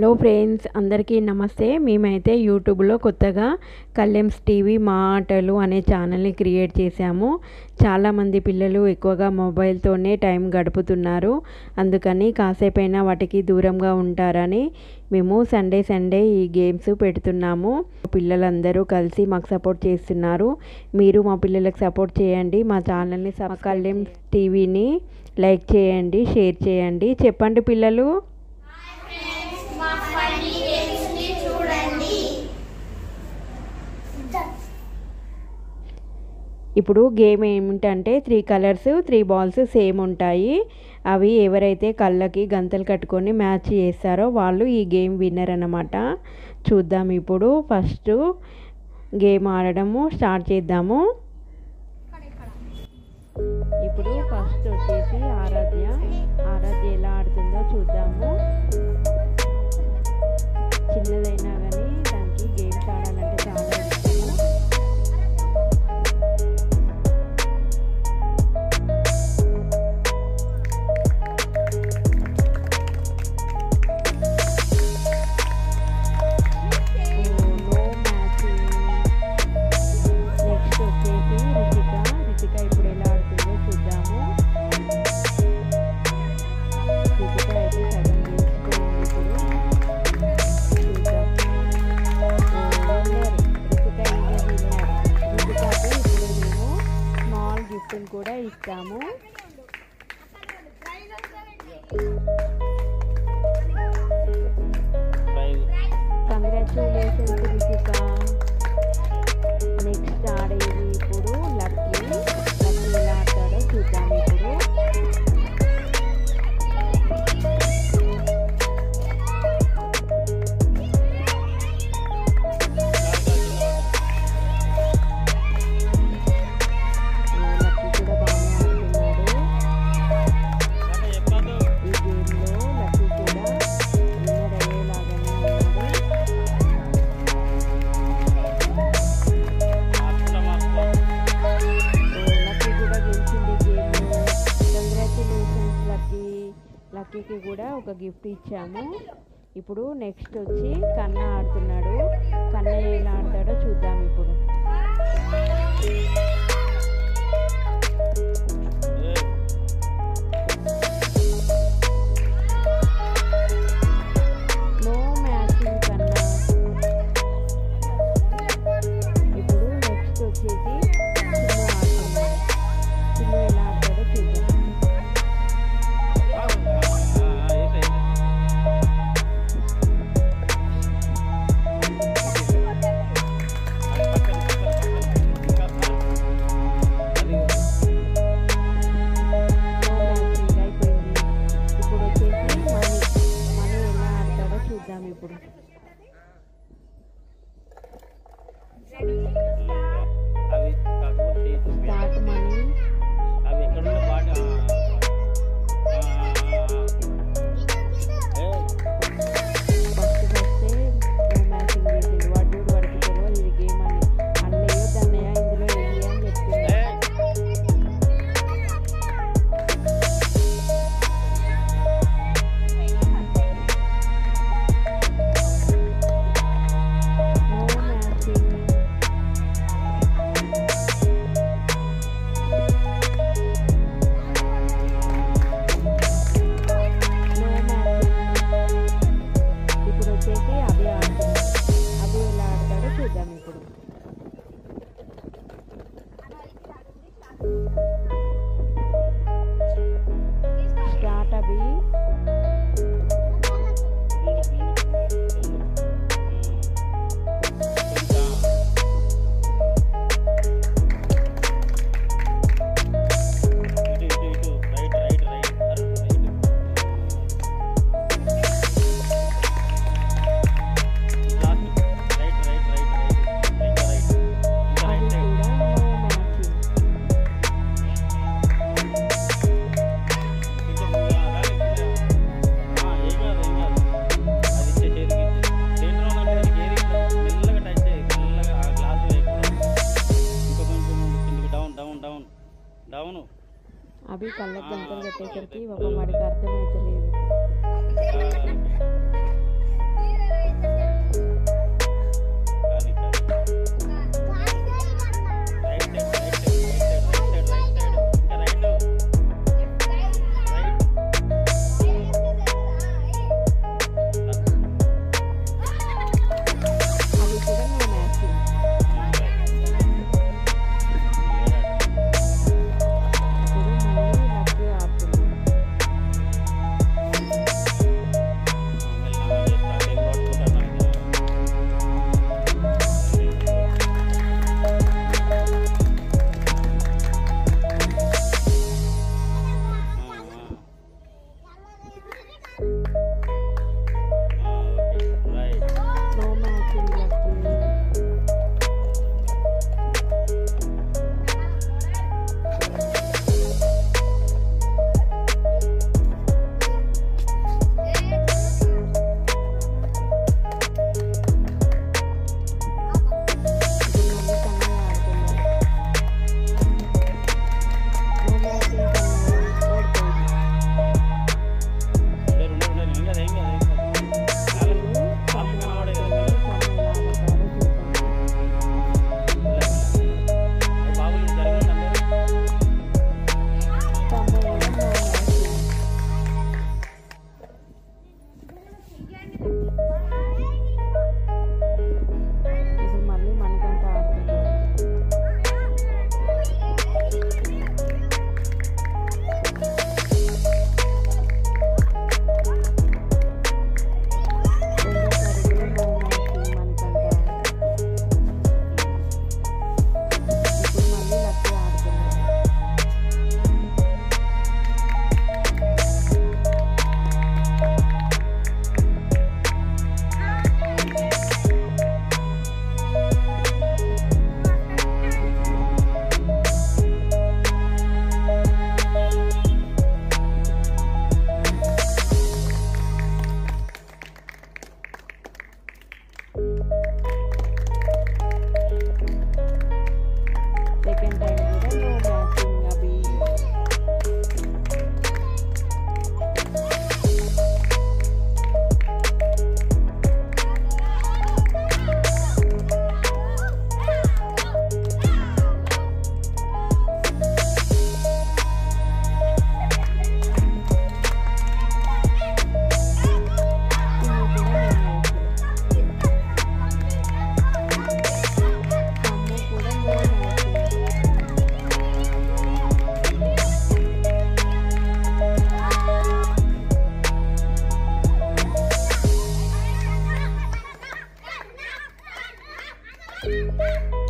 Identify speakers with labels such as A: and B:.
A: Hello friends, అందరికీ నమస్తే. మేమైతే యూట్యూబ్లో కొత్తగా కళ్యాణ్స్ టీవీ మా ఆటలు అనే ఛానల్ని క్రియేట్ చేశాము. చాలామంది పిల్లలు ఎక్కువగా మొబైల్తోనే టైం గడుపుతున్నారు. అందుకని కాసేపైనా వాటికి దూరంగా ఉంటారని మేము సండే ఈ గేమ్స్ పెడుతున్నాము. పిల్లలందరూ కలిసి మాకు సపోర్ట్ చేస్తున్నారు. మీరు మా పిల్లలకు సపోర్ట్ చేయండి. మా ఛానల్ని కళ్యాణ్స్ టీవీని లైక్ చేయండి, షేర్ చేయండి. చెప్పండి పిల్లలు. ఇప్పుడు గేమ్ ఏమిటంటే 3 కలర్స్ 3 బాల్స్ సేమ్ ఉంటాయి. అవి ఎవరైతే కళ్ళకి గంతలు కట్టుకొని మ్యాచ్ చేస్తారో వాళ్ళు ఈ గేమ్ విన్నర్ అన్నమాట. చూద్దాం ఇప్పుడు ఫస్ట్ గేమ్ ఆడడము స్టార్ట్ చేద్దాము. ఇప్పుడు ఫస్ట్ వచ్చేసి ఆరాధ్య ఎలా ఆడుతుందో చూద్దాము. చిన్నదైనా కానీ దానికి గేమ్స్ ఆడాలంటే చాలా ఇష్టము. నెక్స్ట్ వచ్చేసి రితిక ఇప్పుడు ఎలా ఆడుతుందో చూద్దాము. రితిక అయితే సగం గెలుచుకోండి. ఇప్పుడు చూద్దాం. రితికాకు ఇప్పుడు మేము స్మాల్ గిఫ్ట్ని కూడా ఇస్తాము. కంగ్రాచ్యులేషన్స్ రితిక. నెక్స్ట్ ఆడేది ఇప్పుడు లక్కీ ఎలా ఆడతాడో చూద్దాం. ఇప్పుడు లక్కీకి కూడా ఒక గిఫ్ట్ ఇచ్చాము. ఇప్పుడు నెక్స్ట్ వచ్చి కన్న ఆడుతున్నాడు. కన్నయ్య ఎలా ఆడతాడో చూద్దాం. ఇప్పుడు నో మ్యాచింగ్ కన్నా. ఇప్పుడు నెక్స్ట్ వచ్చేసి చిన్న ఆడుతున్నాడు. చిన్న ఎలా ఆడతాడో చూద్దాం. ఇప్పుడు స్టార్ట్ మనీ. ఫస్ట్ మ్యాచింగ్ చేసింది. వాడు వాడికి తెలియదు ఇది గేమ్ అని. అన్నయ్య దన్నయ్య ఇందులో ఏంటి అని చెప్తుంది. స్టార్ట్ అవి. అవి కళ్ళకు గంటలు కట్టేసరికి ఒక వాడికి అర్థమైతే లేదు. No matching lucky. Second time కూడా నో మ్యాచింగ్ అవి. Thank you.